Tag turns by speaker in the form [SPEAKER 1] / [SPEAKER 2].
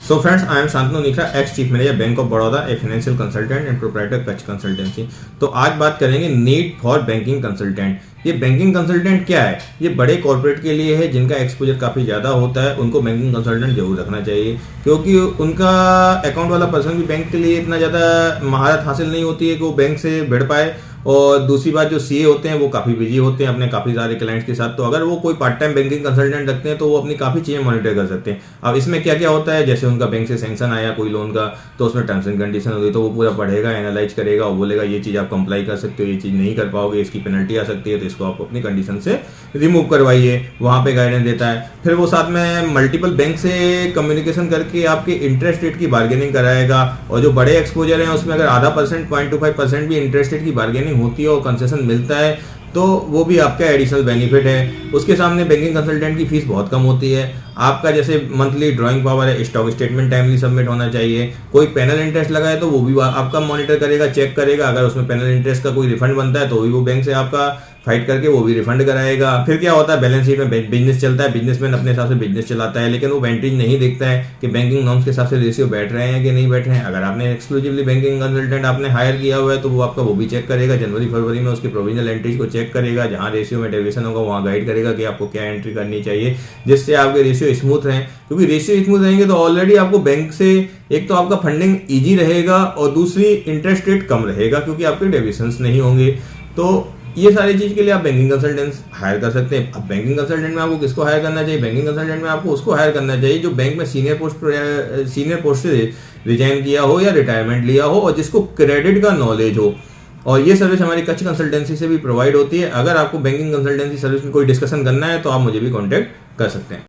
[SPEAKER 1] So friends, I am Shantanu Nikra, ex chief manager bank of Baroda, a financial consultant and proprietor कच consultancy. तो आज बात करेंगे NEET for banking consultant. ये banking consultant क्या है? ये बड़े कॉर्पोरेट के लिए है जिनका एक्सपोजर काफ़ी ज़्यादा होता है, उनको बैंकिंग कंसल्टेंट जरूर रखना चाहिए, क्योंकि उनका अकाउंट वाला पर्सन भी बैंक के लिए इतना ज़्यादा महारत हासिल नहीं होती है कि वो बैंक से भिड़ पाए। और दूसरी बात, जो सीए होते हैं वो काफ़ी बिजी होते हैं अपने काफ़ी सारे क्लाइंट्स के साथ, तो अगर वो कोई पार्ट टाइम बैंकिंग कंसल्टेंट रखते हैं तो वो अपनी काफ़ी चीज़ें मॉनिटर कर सकते हैं। अब इसमें क्या क्या होता है, जैसे उनका बैंक से सैंक्शन आया कोई लोन का, तो उसमें टर्म्स एंड कंडीशन होगी, तो वो पूरा पढ़ेगा, एनालाइज करेगा और बोलेगा ये चीज़ आप कंप्लाई कर सकते हो, ये चीज़ नहीं कर पाओगे, इसकी पेनल्टी आ सकती है, तो इसको आप अपनी कंडीशन से रिमूव करवाइए, वहाँ पे गाइडेंस देता है। फिर वो साथ में मल्टीपल बैंक से कम्युनिकेशन करके आपके इंटरेस्ट रेट की बार्गेनिंग कराएगा, और जो बड़े एक्सपोजर हैं उसमें अगर आधा परसेंट 0.25% भी इंटरेस्ट रेट की बार्गेनिंग होती है और कंसेशन मिलता है तो वो भी आपका एडिशनल बेनिफिट है। उसके सामने बैंकिंग कंसल्टेंट की फीस बहुत कम होती है। आपका जैसे मंथली ड्राइंग पावर है, स्टॉक स्टेटमेंट टाइमली सबमिट होना चाहिए, कोई पैनल इंटरेस्ट लगा है तो वो भी आपका मॉनिटर करेगा, चेक करेगा, अगर उसमें पैनल इंटरेस्ट का कोई रिफंड बनता है तो भी वो बैंक से आपका फाइट करके वो भी रिफंड कराएगा। फिर क्या होता है, बैलेंस शीट में बिजनेस चलता है, बिजनेसमैन अपने हिसाब से बिजनेस चलाता है, लेकिन वो वेंटेज नहीं देखता है कि बैंकिंग नॉर्म्स के हिसाब से रेशियो बैठ रहे हैं कि नहीं बैठ रहे हैं। अगर आपने एक्सक्लूसिवली बैंकिंग कंसल्टेंट आपने हायर किया हुआ है तो वो आपका वो भी चेक करेगा, जनवरी फरवरी में उसकी प्रोविजनल एंट्रीज को चेक करेगा, जहाँ रेशियो में डेविएशन होगा वहाँ गाइड करेगा कि आपको क्या एंट्री करनी चाहिए जिससे आपके रेशियो स्मूथ रहें। क्योंकि रेशियो स्मूथ रहेंगे तो ऑलरेडी आपको बैंक से एक तो आपका फंडिंग ईजी रहेगा और दूसरी इंटरेस्ट रेट कम रहेगा क्योंकि आपके डेविएशंस नहीं होंगे। तो ये सारी चीज़ के लिए आप बैंकिंग कंसल्टेंट हायर कर सकते हैं। अब बैंकिंग कंसल्टेंट में आपको किसको हायर करना चाहिए? बैंकिंग कंसल्टेंट में आपको उसको हायर करना चाहिए जो बैंक में सीनियर पोस्ट से रिजाइन किया हो या रिटायरमेंट लिया हो और जिसको क्रेडिट का नॉलेज हो। और ये सर्विस हमारी कच कंसल्टेंसी से भी प्रोवाइड होती है। अगर आपको बैंकिंग कंसल्टेंसी सर्विस में कोई डिस्कशन करना है तो आप मुझे भी कॉन्टैक्ट कर सकते हैं।